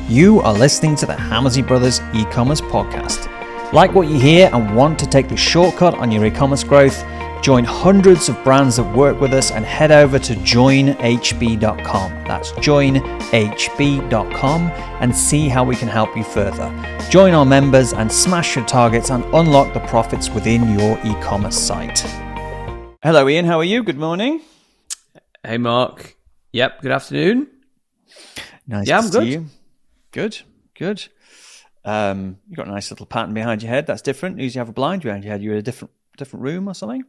You are listening to the Hammersley Brothers e-commerce podcast. Like what you hear and want to take the shortcut on your e-commerce growth? Join hundreds of brands that work with us and head over to joinhb.com. That's joinhb.com and see how we can help you further. Join our members and smash your targets and unlock the profits within your e-commerce site. Hello, Ian. How are you? Good morning. Hey, Mark. Yep. Good afternoon. Nice yeah, to I'm good. see you. Good. You got a nice little pattern behind your head. That's different. Usually you have a blind behind your head. You're in a different room or something?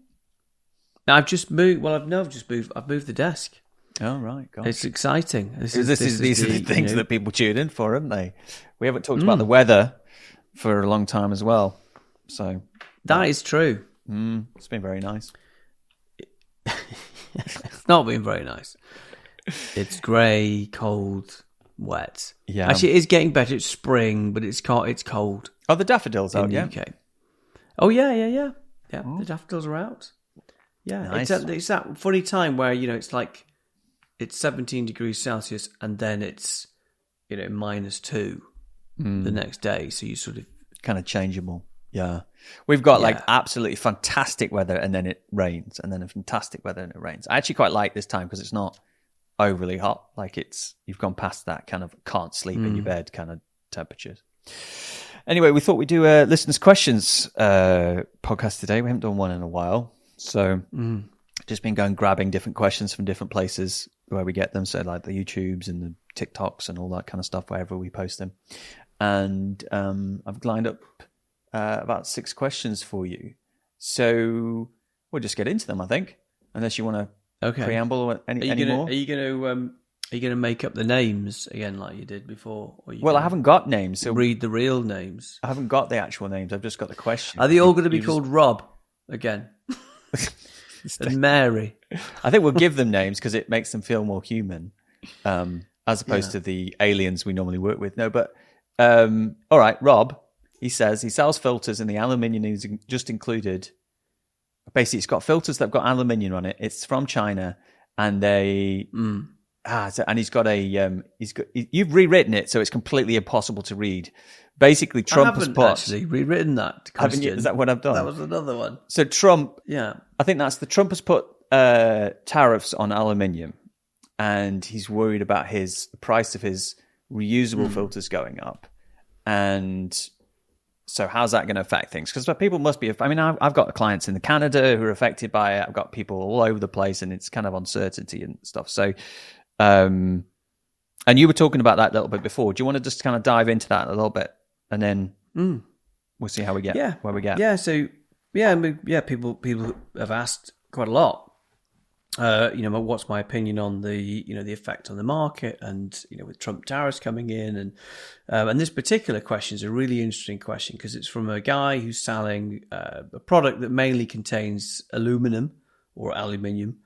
Now, I've just moved. Well, I've moved. I've moved the desk. Oh, right. Gosh. It's exciting. These are the things that people tune in for, haven't they? We haven't talked about the weather for a long time as well. So that is true. It's been very nice. It's not been very nice. It's grey, cold, wet. Yeah. Actually, it is getting better. It's spring, but it's cold. Oh, the daffodils in out, the yeah? UK. Oh, yeah. The daffodils are out. Yeah, nice. It's that funny time where, it's like it's 17 degrees Celsius and then it's, -2 the next day. So you sort of... kind of changeable. Yeah. We've got like absolutely fantastic weather and then it rains, and then a fantastic weather and it rains. I actually quite like this time because it's not overly hot. Like you've gone past that kind of can't sleep in your bed kind of temperatures. Anyway, we thought we'd do a listeners' questions podcast today. We haven't done one in a while. So just been grabbing different questions from different places where we get them. So like the YouTubes and the TikToks and all that kind of stuff, wherever we post them. And I've lined up about 6 questions for you. So we'll just get into them, I think, unless you want to preamble or any more. Are you going to make up the names again like you did before? Well, I haven't got names. So read the real names. I haven't got the actual names. I've just got the question. Are they all going to be called Rob again? And Mary. I think we'll give them names because it makes them feel more human, as opposed to the aliens we normally work with. No, but all right, Rob. He says he sells filters and the aluminium is just included. Basically, it's got filters that've got aluminium on it. It's from China, and they and he's got you've rewritten it, so it's completely impossible to read. Basically, Trump has put actually rewritten that question. Haven't you? Is that what I've done? That was another one. So Trump, I think Trump has put tariffs on aluminium, and he's worried about the price of his reusable filters going up, and so how's that going to affect things? Because people must be... I mean, I've got clients in Canada who are affected by it. I've got people all over the place, and it's kind of uncertainty and stuff. So, and you were talking about that a little bit before. Do you want to just kind of dive into that a little bit, and then we'll see how we get where we get? Yeah. So people have asked quite a lot. What's my opinion on the effect on the market, and with Trump tariffs coming in, and this particular question is a really interesting question because it's from a guy who's selling a product that mainly contains aluminum or aluminium,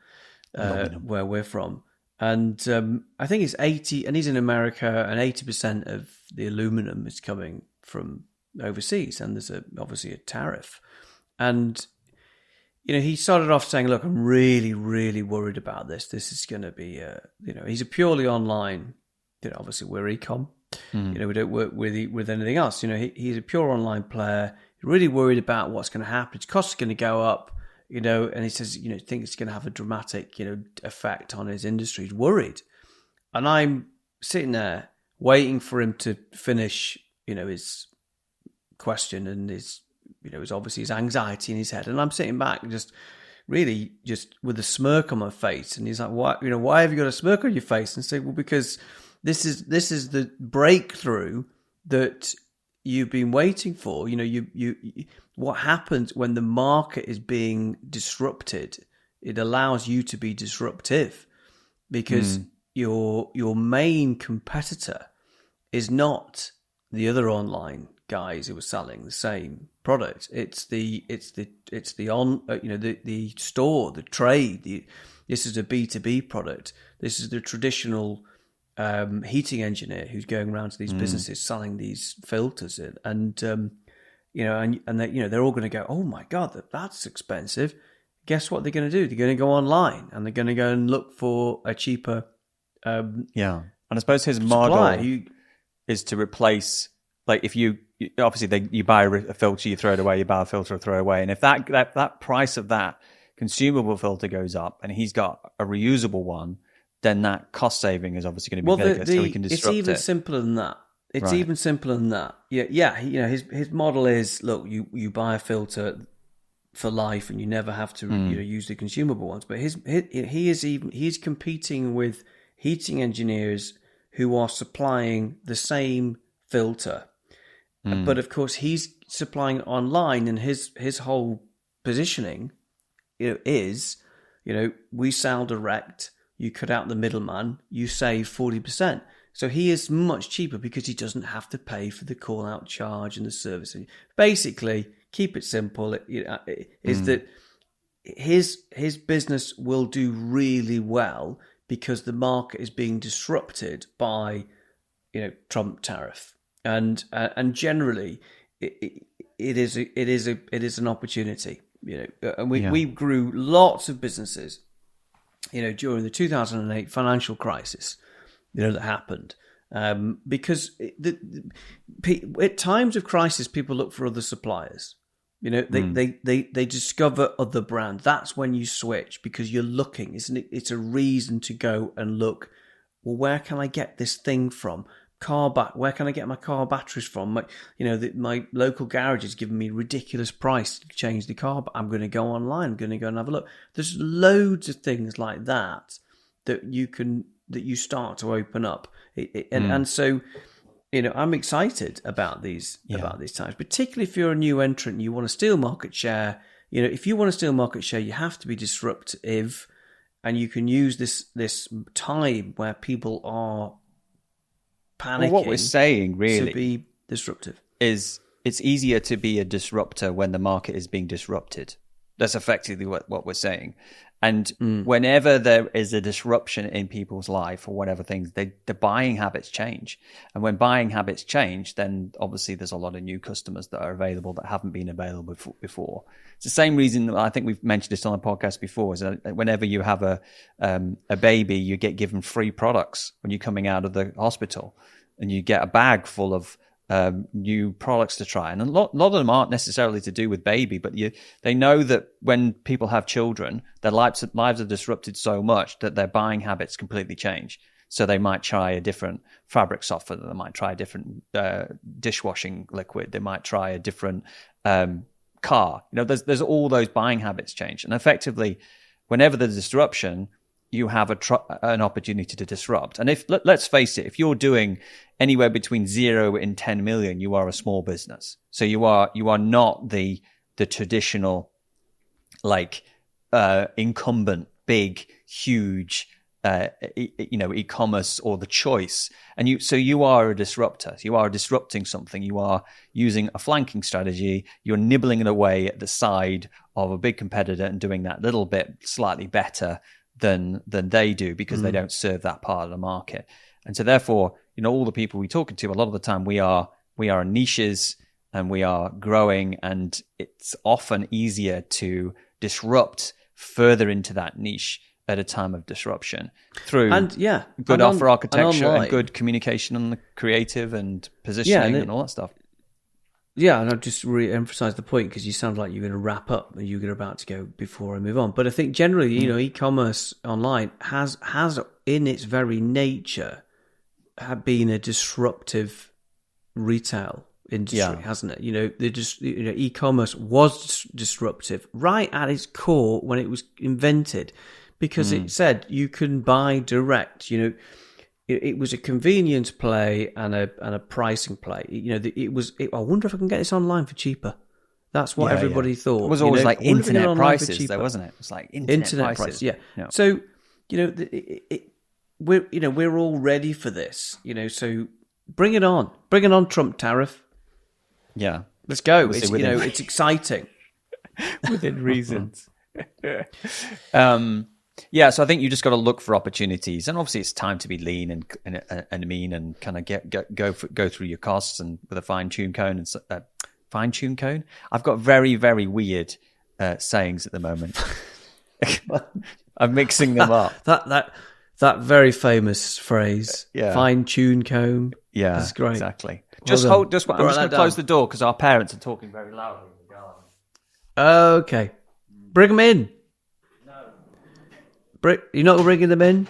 where we're from, and I think it's 80, and he's in America, and 80% of the aluminum is coming from overseas, and there's obviously a tariff, and he started off saying, look, I'm really, really worried about this. This is going to be, he's a purely online, obviously we're e-com. We don't work with anything else. He's a pure online player. He's really worried about what's going to happen. His costs are going to go up, and he says, think it's going to have a dramatic, effect on his industry. He's worried. And I'm sitting there waiting for him to finish, his question and his obviously his anxiety in his head, and I'm sitting back just with a smirk on my face, and he's like, why have you got a smirk on your face? And I say, well, because this is the breakthrough that you've been waiting for. What happens when the market is being disrupted? It allows you to be disruptive because your main competitor is not the other online guys who are selling the same product. It's the store, the trade. This is a B2B product. This is the traditional heating engineer who's going around to these businesses selling these filters in, and they're all going to go, oh my god, that's expensive. Guess what they're going to do? They're going to go online and they're going to go and look for a cheaper And I suppose his model is to replace, like if you obviously you buy a filter, you throw it away, you buy a filter, throw it away. And if that price of that consumable filter goes up and he's got a reusable one, then that cost saving is obviously going to be bigger, so we can disrupt it. It's even simpler than that. It's even simpler than that. Yeah. You know, his model is, look, you buy a filter for life and you never have to use the consumable ones. But he's competing with heating engineers who are supplying the same filter. But of course, he's supplying it online, and his whole positioning, is, we sell direct. You cut out the middleman. You save 40%. So he is much cheaper because he doesn't have to pay for the call out charge and the service. Basically, keep it simple. Is that his business will do really well because the market is being disrupted by Trump tariff. And generally, it is an opportunity, and we grew lots of businesses, during the 2008 financial crisis, that happened, because at times of crisis, people look for other suppliers. They discover other brands. That's when you switch, because you're looking. It's a reason to go and look. Well, where can I get this thing from? Where can I get my car batteries from? My local garage is giving me a ridiculous price to change the car, but I'm going to go online. I'm going to go and have a look. There's loads of things like that you start to open up, and so I'm excited about these times, particularly if you're a new entrant and you want to steal market share. If you want to steal market share, you have to be disruptive, and you can use this time where people are panicking. Well, what we're saying really to be disruptive is it's easier to be a disruptor when the market is being disrupted. That's effectively what we're saying. And whenever there is a disruption in people's life or whatever things, the buying habits change. And when buying habits change, then obviously there's a lot of new customers that are available that haven't been available before. It's the same reason that I think we've mentioned this on the podcast before, is that whenever you have a baby, you get given free products when you're coming out of the hospital, and you get a bag full of new products to try. And a lot of them aren't necessarily to do with baby, but they know that when people have children, their lives are disrupted so much that their buying habits completely change. So they might try a different fabric softener, they might try a different dishwashing liquid, they might try a different car. There's all those buying habits change. And effectively, whenever there's disruption, you have an opportunity to disrupt. And let's face it, if you're doing anywhere between 0 and 10 million, you are a small business. So you are not the traditional, incumbent, big, huge, e-commerce or the choice. And you are a disruptor. You are disrupting something. You are using a flanking strategy. You're nibbling it away at the side of a big competitor and doing that little bit slightly better than they do, because they don't serve that part of the market. And so therefore, all the people we're talking to, a lot of the time we are niches and we are growing, and it's often easier to disrupt further into that niche at a time of disruption through good offer architecture and good communication on the creative and positioning and all that stuff. Yeah, and I'll just re-emphasize the point, because you sound like you're going to wrap up and you're about to go before I move on. But I think generally, e-commerce online has in its very nature been a disruptive retail industry, hasn't it? E-commerce was disruptive right at its core when it was invented, because it said you can buy direct. It was a convenience play and a pricing play. I wonder if I can get this online for cheaper. That's what everybody thought. It was always like internet prices, though, wasn't it? It was like internet prices. Yeah. So we're all ready for this. So bring it on. Bring it on, Trump tariff. Yeah, let's go. It's exciting within reasons. Yeah, so I think you just got to look for opportunities, and obviously it's time to be lean and mean, and kind of go through your costs and with a fine-tune cone. And fine-tune cone. I've got very, very weird sayings at the moment. I'm mixing them up. That very famous phrase, fine-tune comb. Yeah, that's great. Exactly. I'm just going to close the door because our parents are talking very loudly in the garden. Okay. Bring them in. No. You're not bringing them in?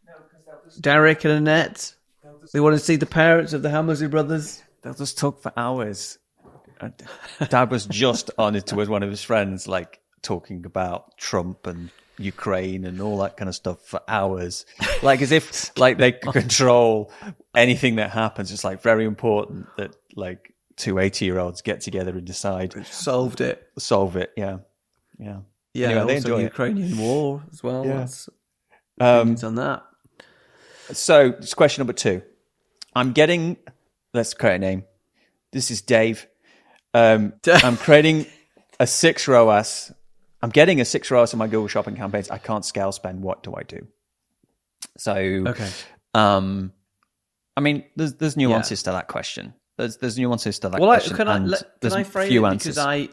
No, because Derek and Annette? They want to see the parents of the Hammersley brothers? They'll just talk for hours. Dad was just on it with one of his friends, like talking about Trump and Ukraine and all that kind of stuff for hours, like as if like they could control anything that happens. It's like very important that like 2 80-year-olds get together and decide solve it. Yeah. Anyway, they enjoy the Ukrainian war as well. Yeah. That's opinions on that. So it's question number 2. Let's create a name. This is Dave. I'm creating a 6 ROAS. I'm getting a 6 ROAS on my Google Shopping campaigns. I can't scale spend. What do I do? So, okay. I mean, there's nuances to that question. There's nuances to that question. Can I frame it? Answers. Because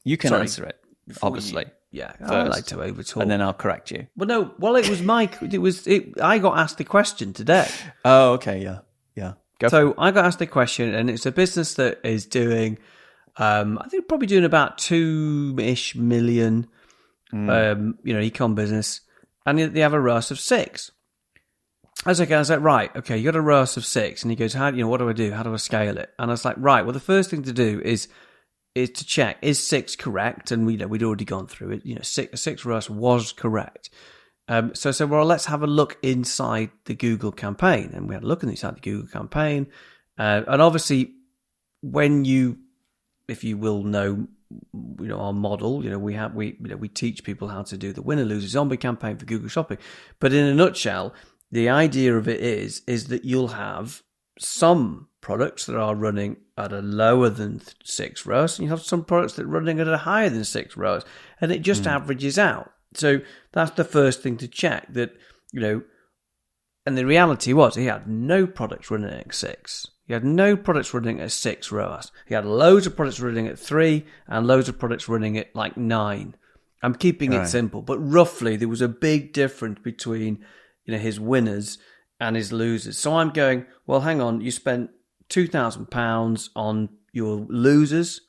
you can answer it, obviously. I like to overtalk, and then I'll correct you. Well, no. Well, it was Mike. I got asked the question today. Oh, okay. Yeah. I got asked the question, and it's a business that is doing. I think probably doing about 2-ish million, e-com business, and they have a ROAS of 6. I was like, right, okay, you got a ROAS of 6, and he goes, what do I do? How do I scale it? And I was like, right, well, the first thing to do is to check, is 6 correct? And we'd already gone through it. 6 ROAS was correct. So I said, well, let's have a look inside the Google campaign, and we had a look inside the Google campaign, and obviously, if you will know, our model, we teach people how to do the winner loser zombie campaign for Google Shopping. But in a nutshell, the idea of it is that you'll have some products that are running at a lower than 6 ROAS, and you have some products that are running at a higher than 6 ROAS, and it just averages out. So that's the first thing to check that, and the reality was he had no products running at 6. He had no products running at 6 ROAS. He had loads of products running at 3 and loads of products running at like 9. I'm keeping it simple, but roughly there was a big difference between, his winners and his losers. So I'm going, well, hang on, you spent £2,000 on your losers,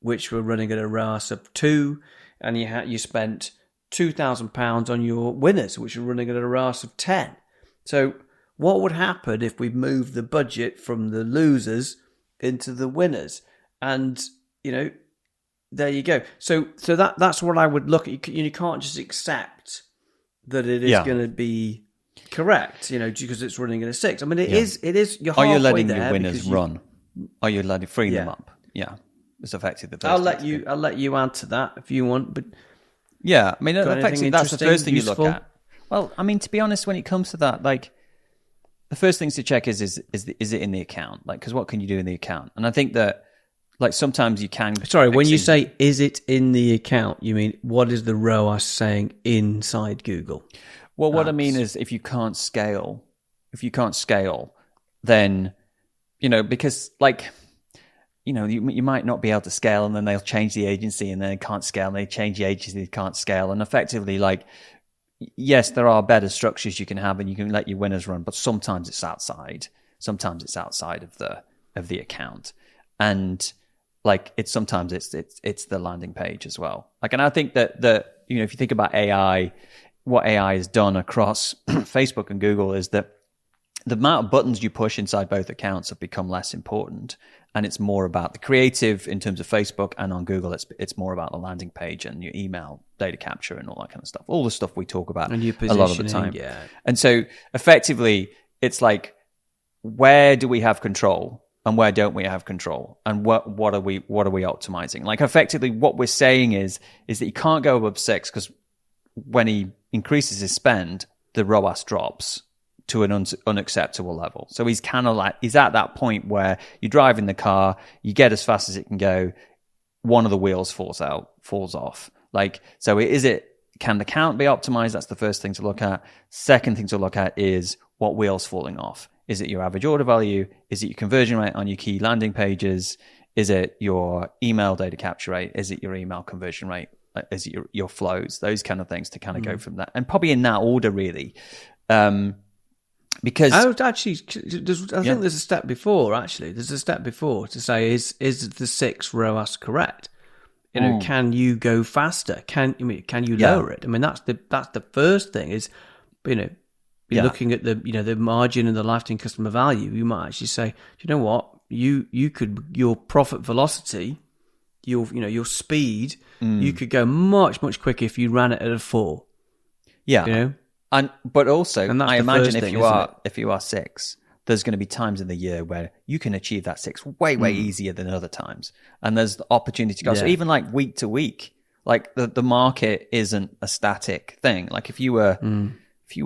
which were running at a ROAS of 2, and you spent £2,000 on your winners, which were running at a ROAS of 10. So what would happen if we moved the budget from the losers into the winners? And, there you go. So that's what I would look at. You can't just accept that it is going to be correct, because it's running at a 6. I mean, it is. You're halfway there. Are you letting your winners run? Are you letting freeing them up? Yeah, it's effective. I'll let you answer that if you want. But yeah, I mean, effectively, that's the first thing useful? You look at. Well, I mean, to be honest, when it comes to that, like, the first things to check is it in the account? Like, because what can you do in the account? And I think that, like, sometimes you can. Sorry, when you say "is it in the account," you mean what is the ROAS saying inside Google? Well, what I mean is, if you can't scale, then because like. You might not be able to scale, and then they'll change the agency, and then they can't scale, and they change the agency, they can't scale, and effectively, like, yes, there are better structures you can have, and you can let your winners run, but sometimes it's outside. Sometimes it's outside of the account, and like sometimes it's the landing page as well. Like, and I think that if you think about AI, what AI has done across Facebook and Google is that the amount of buttons you push inside both accounts have become less important. And it's more about the creative in terms of Facebook, and on Google, it's more about the landing page and your email data capture and all that kind of stuff. All the stuff we talk about a lot of the time. Yeah. And so effectively, it's like, where do we have control and where don't we have control? And what are we optimizing? Like, effectively, what we're saying is that you can't go above 6, because when he increases his spend, the ROAS drops to an unacceptable level. So he's kind of like, he's at that point where you drive in the car, you get as fast as it can go, one of the wheels falls off. Like, so can the count be optimized? That's the first thing to look at. Second thing to look at is what wheel's falling off. Is it your average order value? Is it your conversion rate on your key landing pages? Is it your email data capture rate? Is it your email conversion rate? Is it your flows? Those kind of things to kind of go from that. And probably in that order, really. Because I would actually, I think there's a step before. Actually, there's a step before to say is the 6 ROAS correct? You know, can you go faster? Can you lower it? I mean, that's the first thing. Is looking at the margin and the lifetime customer value. You might actually say, you know what, you could, your profit velocity, your speed, you could go much quicker if you ran it at a 4. Yeah, you know. But also, I imagine if you are 6, there's going to be times in the year where you can achieve that 6 way easier than other times, and there's the opportunity to go. So even like week to week, like the market isn't a static thing. Like if you were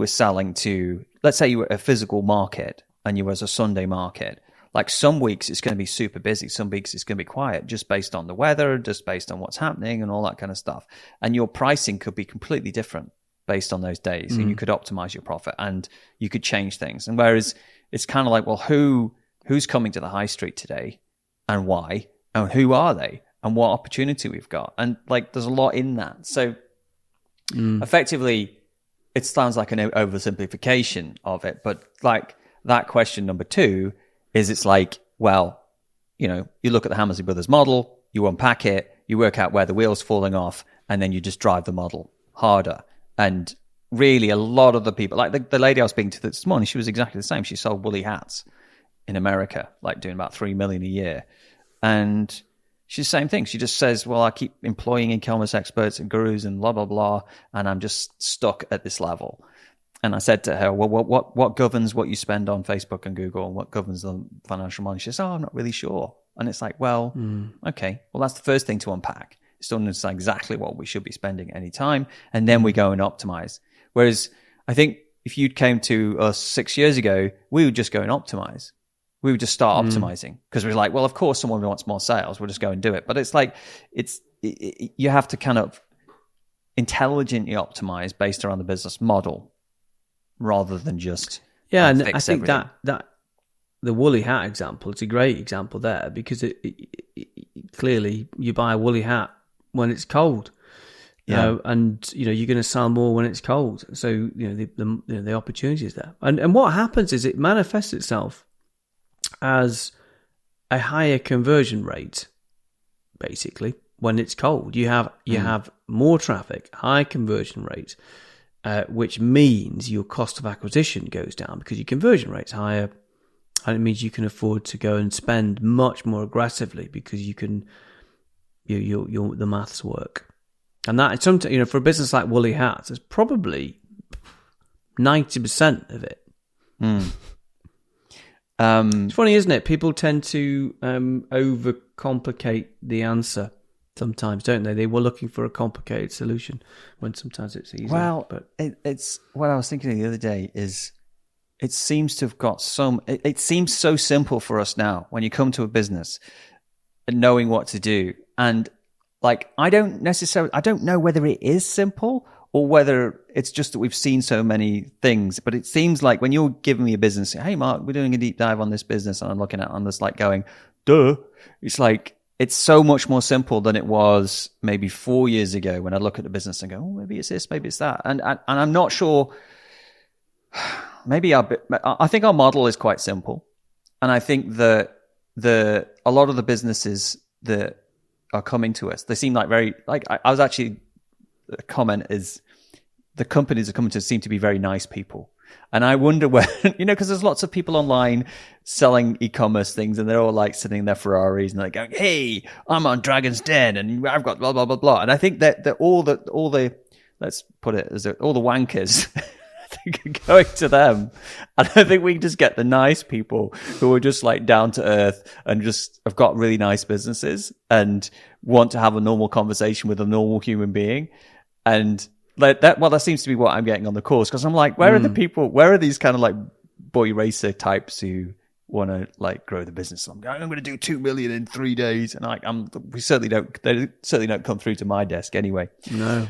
selling to, let's say you were a physical market and you was a Sunday market, like some weeks it's going to be super busy, some weeks it's going to be quiet, just based on the weather, just based on what's happening and all that kind of stuff, and your pricing could be completely different based on those days, and you could optimize your profit and you could change things. And whereas it's kind of like, well, who's coming to the high street today and why, and who are they and what opportunity we've got, and like there's a lot in that. So effectively it sounds like an oversimplification of it, but like that question number 2 is, it's like, well, you look at the Hammersley Brothers model, you unpack it, you work out where the wheel's falling off, and then you just drive the model harder. And really, a lot of the people, like the lady I was speaking to this morning, she was exactly the same. She sold woolly hats in America, like doing about $3 million a year. And she's the same thing. She just says, well, I keep employing e-commerce experts and gurus and blah, blah, blah, and I'm just stuck at this level. And I said to her, well, what governs what you spend on Facebook and Google, and what governs the financial model? She says, I'm not really sure. And it's like, well, okay, well, that's the first thing to unpack. It's to understand exactly what we should be spending at any time, and then we go and optimize. Whereas I think if you came to us 6 years ago, we would just go and optimize. We would just start optimizing, because we're like, well, of course someone wants more sales, we'll just go and do it. But it's like, you have to kind of intelligently optimize based around the business model rather than just and fix I think everything. that the woolly hat example, it's a great example there, because it clearly you buy a woolly hat when it's cold, and you're going to sell more when it's cold. So the opportunity is there, and what happens is it manifests itself as a higher conversion rate. Basically, when it's cold, you have more traffic, high conversion rate, which means your cost of acquisition goes down because your conversion rate's higher, and it means you can afford to go and spend much more aggressively because you can. The maths work, and that sometimes for a business like woolly hats, it's probably 90% of it. It's funny, isn't it? People tend to overcomplicate the answer sometimes, don't they? They were looking for a complicated solution when sometimes it's easy. Well, but it's what I was thinking the other day is, it seems to have got some. It seems so simple for us now when you come to a business and knowing what to do. And like, I don't know whether it is simple or whether it's just that we've seen so many things. But it seems like when you're giving me a business, hey, Mark, we're doing a deep dive on this business, and I'm looking at on this, like going, duh. It's like, it's so much more simple than it was maybe 4 years ago when I look at the business and go, oh, maybe it's this, maybe it's that. And I'm not sure. Maybe I think our model is quite simple. And I think that a lot of the businesses that are coming to us, they seem like very, like, I was actually, a comment is, the companies that are coming to us seem to be very nice people. And I wonder when, because there's lots of people online selling e-commerce things, and they're all like sitting in their Ferraris and they're going, hey, I'm on Dragon's Den and I've got blah, blah, blah, blah. And I think that all the, let's put it as all the wankers I think are going to them. And I think we just get the nice people who are just like down to earth and just have got really nice businesses and want to have a normal conversation with a normal human being. And like that, well, that seems to be what I'm getting on the course, because I'm like, where are the people? Where are these kind of like boy racer types who want to like grow the business? I'm going to do 2 million in 3 days, and they certainly don't come through to my desk anyway. No.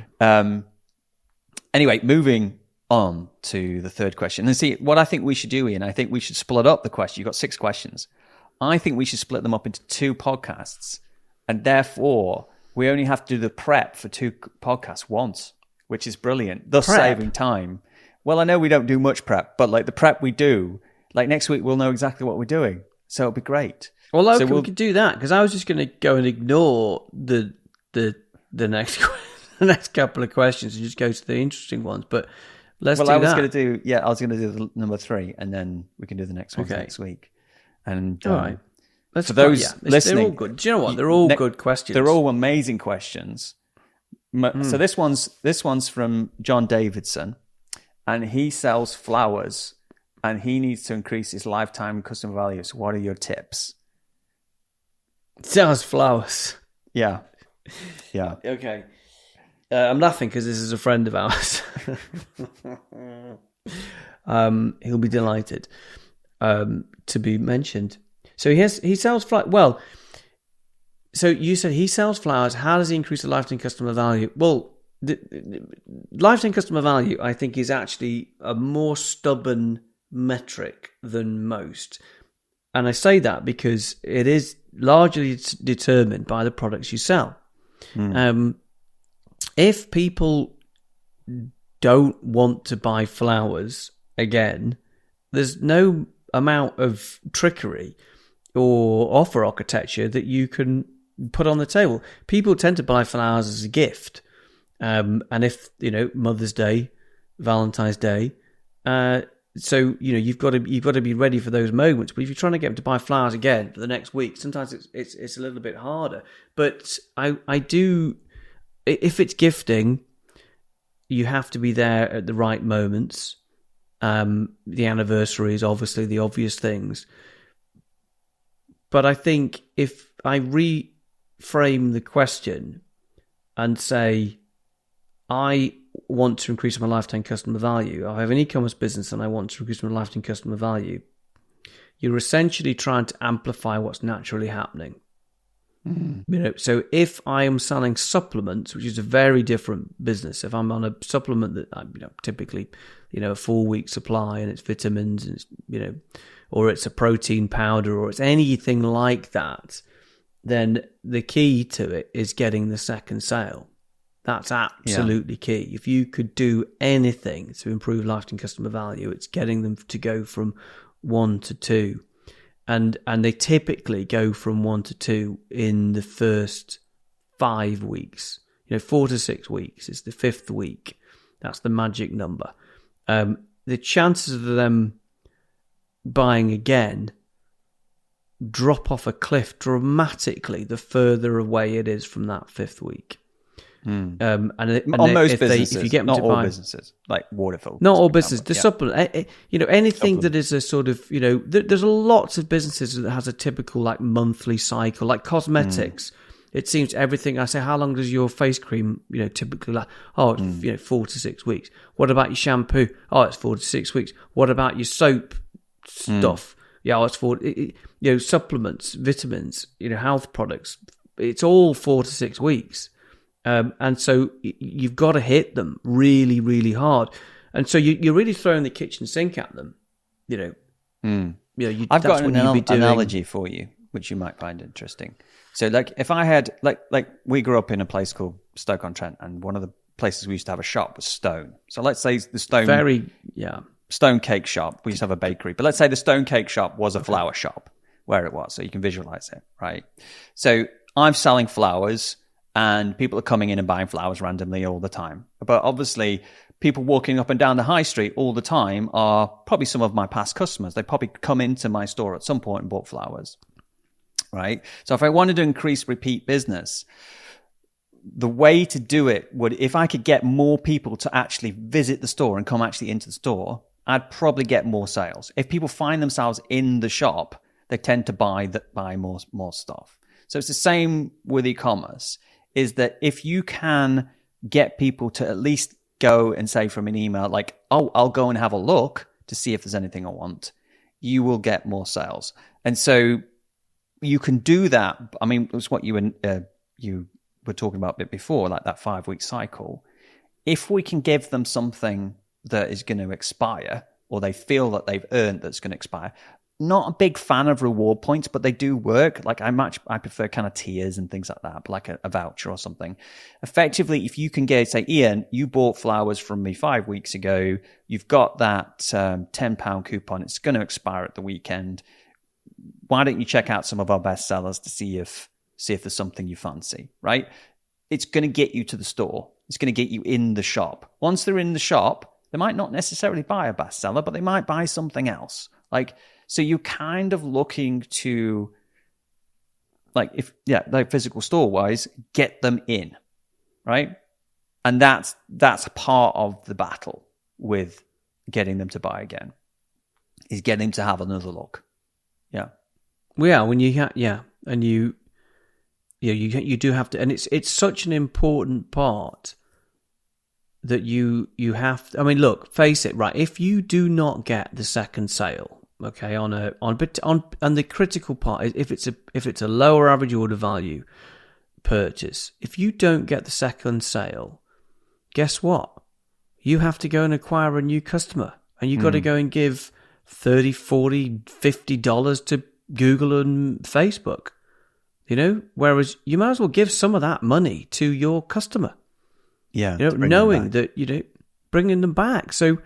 Anyway, moving on to the third question, and see what I think we should do, Ian. I think we should split up the question. You've got 6 questions. I think we should split them up into 2 podcasts, and therefore we only have to do the prep for 2 podcasts once, which is brilliant, thus saving time. Well, I know we don't do much prep, but like the prep we do, like next week we'll know exactly what we're doing. So it'll be great. Well, so we could do that, because I was just going to go and ignore the next the next couple of questions and just go to the interesting ones. But let's do that. I was going to do the number 3, and then we can do the next one next week. And all right. For those listening, they're all good. Do you know what? They're all good questions. They're all amazing questions. So this one's from John Davidson, and he sells flowers, and he needs to increase his lifetime customer value. So what are your tips? Sells flowers. Yeah. Okay. I'm laughing because this is a friend of ours. He'll be delighted to be mentioned. So he sells flowers. Well, so you said he sells flowers. How does he increase the lifetime customer value? Well, the lifetime customer value, I think, is actually a more stubborn metric than most. And I say that because it is largely determined by the products you sell. If people don't want to buy flowers again, there's no amount of trickery or offer architecture that you can put on the table. People tend to buy flowers as a gift. And if, Mother's Day, Valentine's Day, so you've got to be ready for those moments. But if you're trying to get them to buy flowers again for the next week, sometimes it's a little bit harder. But I do, if it's gifting, you have to be there at the right moments. The anniversary is obviously the obvious things. But I think if I reframe the question and say, I want to increase my lifetime customer value, I have an e-commerce business and I want to increase my lifetime customer value, you're essentially trying to amplify what's naturally happening. So if I am selling supplements, which is a very different business, if I'm on a supplement that typically a 4-week supply and it's vitamins and it's or it's a protein powder or it's anything like that, then the key to it is getting the second sale. That's absolutely key. If you could do anything to improve lifetime customer value, it's getting them to go from 1 to 2. And they typically go from 1 to 2 in the first 5 weeks. 4 to 6 weeks is the 5th week. That's the magic number. The chances of them buying again drop off a cliff dramatically the further away it is from that 5th week. On most businesses, if you get them not to all buy, businesses, like Waterfield. Not all businesses. The supplement, anything that is a sort of, there's lots of businesses that has a typical like monthly cycle, like cosmetics. It seems everything. I say, how long does your face cream, typically last? Oh, it's 4 to 6 weeks. What about your shampoo? Oh, it's 4 to 6 weeks. What about your soap stuff? Yeah, it's 4. Supplements, vitamins, health products. It's all 4 to 6 weeks. And so you've got to hit them really, really hard. And so you're really throwing the kitchen sink at them. I've got an analogy for you, which you might find interesting. So like if I had, like we grew up in a place called Stoke-on-Trent, and one of the places we used to have a shop was Stone. So let's say the Stone cake shop. We used to have a bakery, but let's say the Stone cake shop was a flower shop where it was. So you can visualize it, right? So I'm selling flowers, and people are coming in and buying flowers randomly all the time. But obviously, people walking up and down the high street all the time are probably some of my past customers. They probably come into my store at some point and bought flowers, right? So if I wanted to increase repeat business, the way to do it would, if I could get more people to actually visit the store and come actually into the store, I'd probably get more sales. If people find themselves in the shop, they tend to buy more stuff. So it's the same with e-commerce. Is that if you can get people to at least go and say from an email, like, oh, I'll go and have a look to see if there's anything I want, you will get more sales. And so you can do that. I mean, it was what you were talking about a bit before, like that 5-week cycle. If we can give them something that is going to expire, or they feel that they've earned that's going to expire, not a big fan of reward points, but they do work. Like I prefer kind of tiers and things like that, but like a voucher or something. Effectively, if you can say, Ian, you bought flowers from me 5 weeks ago. You've got that £10 coupon. It's going to expire at the weekend. Why don't you check out some of our best sellers to see if there's something you fancy, right? It's going to get you to the store. It's going to get you in the shop. Once they're in the shop, they might not necessarily buy a bestseller, but they might buy something else. So you're kind of looking to, like physical store wise, get them in, right? And that's part of the battle with getting them to buy again, is getting them to have another look. Yeah. Well, yeah, when you and you do have to, and it's such an important part that you have to, I mean, look, face it, right? If you do not get the second sale, okay, on the critical part is if it's a lower average order value purchase, if you don't get the second sale, guess what? You have to go and acquire a new customer, and you've got to go and give $30, $40, $50 to Google and Facebook, whereas you might as well give some of that money to your customer. Yeah. Knowing that, bringing them back. So,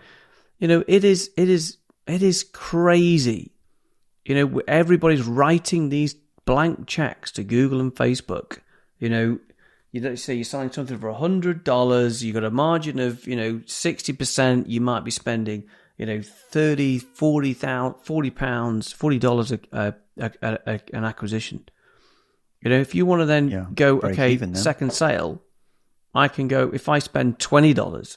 it is crazy. Everybody's writing these blank checks to Google and Facebook. You don't say you're selling something for $100. You got a margin of 60%. You might be spending 30, 40 pounds, $40 an acquisition. If you want to then go, okay, second sale, I can go, if I spend $20,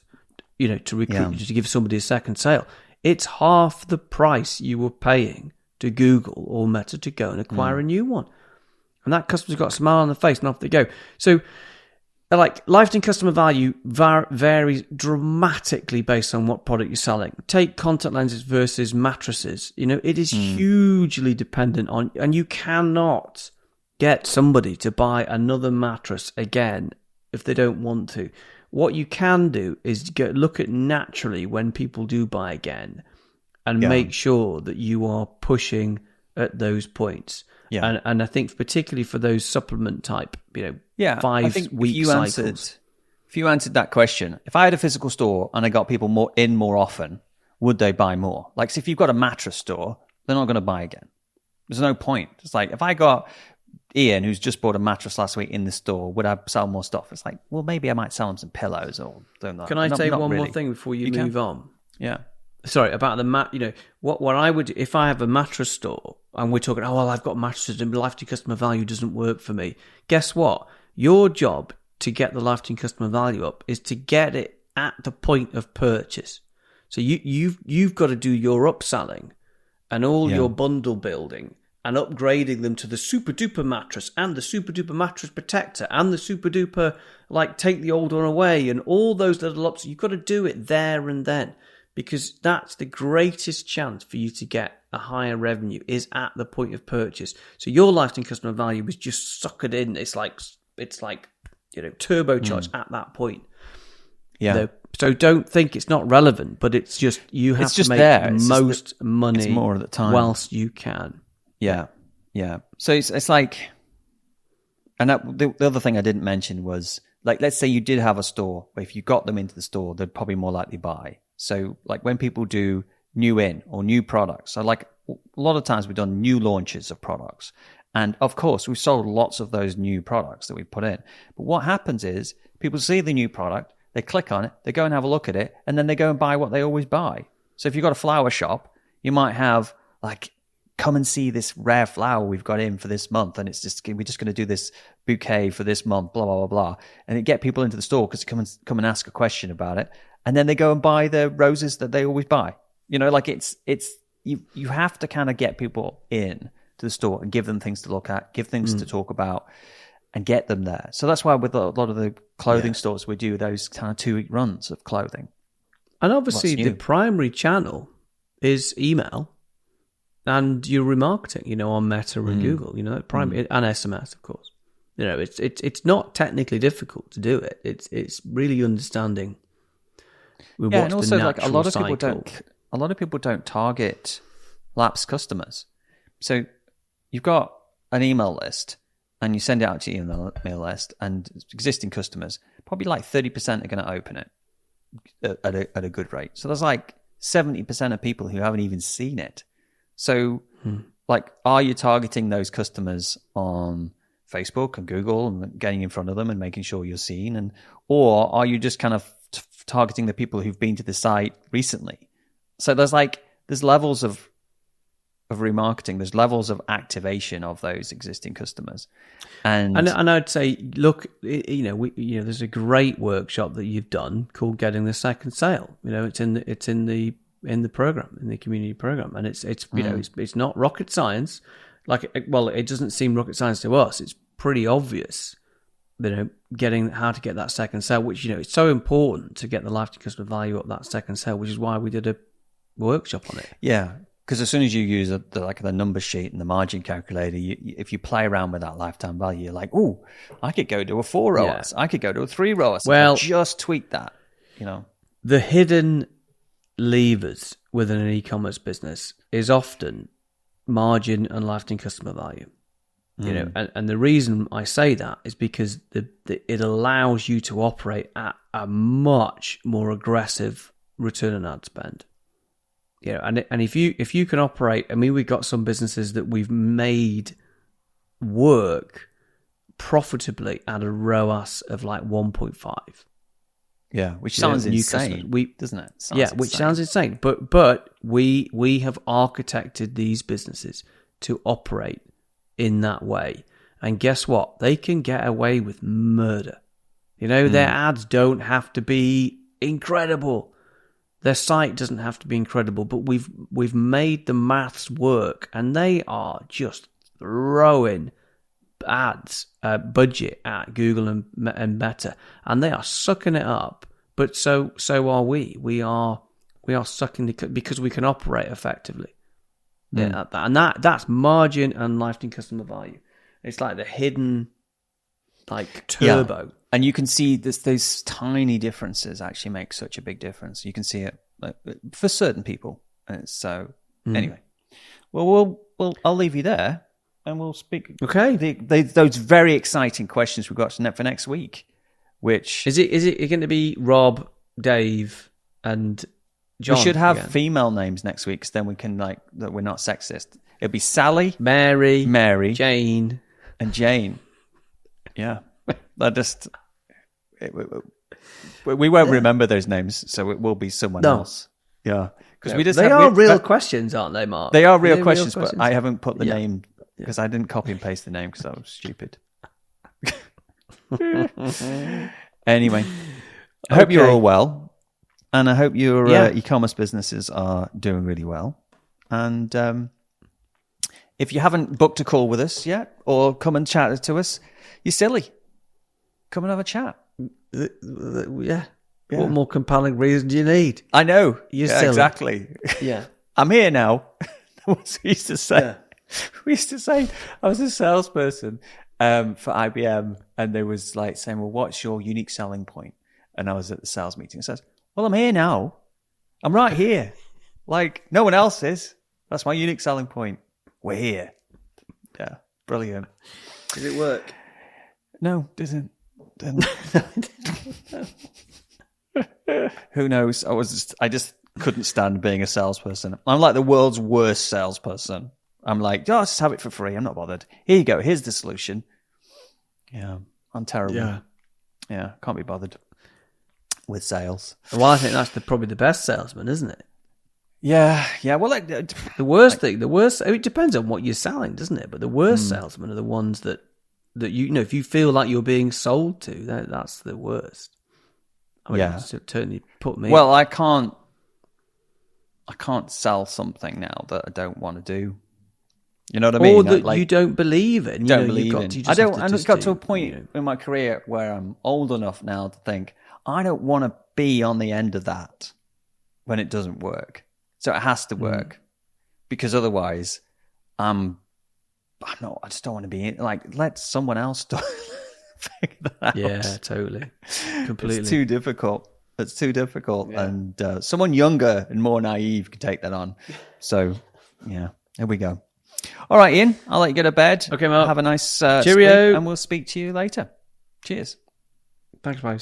to recruit, to give somebody a second sale, it's half the price you were paying to Google or Meta to go and acquire a new one. And that customer's got a smile on their face and off they go. So, lifetime customer value varies dramatically based on what product you're selling. Take contact lenses versus mattresses. It is hugely dependent on, and you cannot get somebody to buy another mattress again if they don't want to. What you can do is look at naturally when people do buy again and make sure that you are pushing at those points. Yeah. And I think particularly for those supplement type, 5 week cycles. If you answered that question, if I had a physical store and I got people more often, would they buy more? Like, so if you've got a mattress store, they're not going to buy again. There's no point. It's like, if I got Ian, who's just bought a mattress last week in the store, would I sell more stuff? It's like, well, maybe I might sell him some pillows or something like that. Can I say one more thing before you move on? Yeah. Sorry, about the what I would, if I have a mattress store and we're talking, I've got mattresses and lifetime customer value doesn't work for me. Guess what? Your job to get the lifetime customer value up is to get it at the point of purchase. So you've got to do your upselling and all your bundle building and upgrading them to the super duper mattress and the super duper mattress protector and the super duper, take the old one away and all those little ups. You've got to do it there and then, because that's the greatest chance for you to get a higher revenue is at the point of purchase. So your lifetime customer value is just suckered in. It's like turbocharged at that point. Yeah. So don't think it's not relevant, but it's just you have to make most money more at the time whilst you can. Yeah. So it's like, and the other thing I didn't mention was, let's say you did have a store, but if you got them into the store, they'd probably more likely buy. So when people do new in or new products, so a lot of times we've done new launches of products. And of course, we've sold lots of those new products that we put in. But what happens is people see the new product, they click on it, they go and have a look at it, and then they go and buy what they always buy. So if you've got a flower shop, you might have come and see this rare flower we've got in for this month, and we're just going to do this bouquet for this month, blah, blah, blah, blah. And it get people into the store because they come and ask a question about it. And then they go and buy the roses that they always buy. You have to kind of get people in to the store and give them things to look at, give things to talk about, and get them there. So that's why with a lot of the clothing stores, we do those kind of 2-week runs of clothing. And obviously the primary channel is email and your remarketing, on Meta and Google, primary and SMS, of course. It's not technically difficult to do it. It's really understanding. And also a lot of people don't target lapsed customers. So you've got an email list and you send it out to your email list, and existing customers, probably like 30% are going to open it at a good rate. So there's like 70% of people who haven't even seen it. So like, are you targeting those customers on Facebook and Google and getting in front of them and making sure you're seen? Or are you just kind of targeting the people who've been to the site recently? So there's levels of remarketing, there's levels of activation of those existing customers, and I'd say, look, there's a great workshop that you've done called Getting the Second Sale. It's in the program, in the community program, and it's not rocket science. It doesn't seem rocket science to us. It's pretty obvious, getting how to get that second sale, which it's so important to get the lifetime customer value up that second sale, which is why we did a workshop on it. Yeah. Because as soon as you use the number sheet and the margin calculator, if you play around with that lifetime value, you're like, "Ooh, I could go to a 4 ROAS. I could go to a 3 ROAS. Well, just tweak that." The hidden levers within an e-commerce business is often margin and lifetime customer value. And the reason I say that is because it allows you to operate at a much more aggressive return on ad spend. And if you can operate, we've got some businesses that we've made work profitably at a ROAS of like 1.5. Yeah, which sounds insane, doesn't it? Sounds insane. But we have architected these businesses to operate in that way, and guess what? They can get away with murder. Their ads don't have to be incredible. Their site doesn't have to be incredible, but we've made the maths work, and they are just throwing ads budget at Google and Meta, and they are sucking it up. But so are we. We are sucking it because we can operate effectively. Yeah, and that's margin and lifetime customer value. It's like the hidden turbo. Yeah. And you can see those tiny differences actually make such a big difference. You can see it for certain people. Anyway, well, I'll leave you there, and we'll speak. Okay. Those very exciting questions we've got for next week. Which is it going to be Rob, Dave, and John? We should have again? Female names next week, because then we can that we're not sexist. It'll be Sally, Mary, Jane, and Jane. Yeah. We won't remember those names, so it will be someone else. Yeah, because they are real questions, aren't they, Mark? They are real questions, but I haven't put the name because I didn't copy and paste the name because I was stupid. Anyway, I hope you're all well, and I hope your e-commerce businesses are doing really well. And if you haven't booked a call with us yet, or come and chat to us, you're silly. Come and have a chat. Yeah. What more compelling reason do you need? I know. You're silly. Exactly. Yeah. I'm here now. That's what we used to say. Yeah. We used to say, I was a salesperson for IBM, and they was like saying, "Well, what's your unique selling point?" And I was at the sales meeting and says, "Well, I'm here now. I'm right here. Like no one else is. That's my unique selling point. We're here." Yeah. Brilliant. Did it work? No, didn't. Who knows? I just couldn't stand being a salesperson. I'm like the world's worst salesperson. I'm like, just have it for free. I'm not bothered. Here you go. Here's the solution. Yeah, I'm terrible. Yeah, can't be bothered with sales. Well, I think that's probably the best salesman, isn't it? Yeah. Well, the worst. It depends on what you're selling, doesn't it? But the worst salesmen are the ones that if you feel like you're being sold to, that's the worst. It's certainly put me. Well, I can't sell something now that I don't want to do. You know what I mean? Or that you don't believe in. I got to a point in my career where I'm old enough now to think I don't want to be on the end of that when it doesn't work. So it has to work, because otherwise, I just don't want to be let someone else figure that out. Yeah, totally, completely. It's too difficult. And someone younger and more naive could take that on. So Yeah, there we go. All right, Ian, I'll let you go to bed. Okay, Mark. Have a nice Cheerio. sleep, and we'll speak to you later. Cheers. Thanks, guys.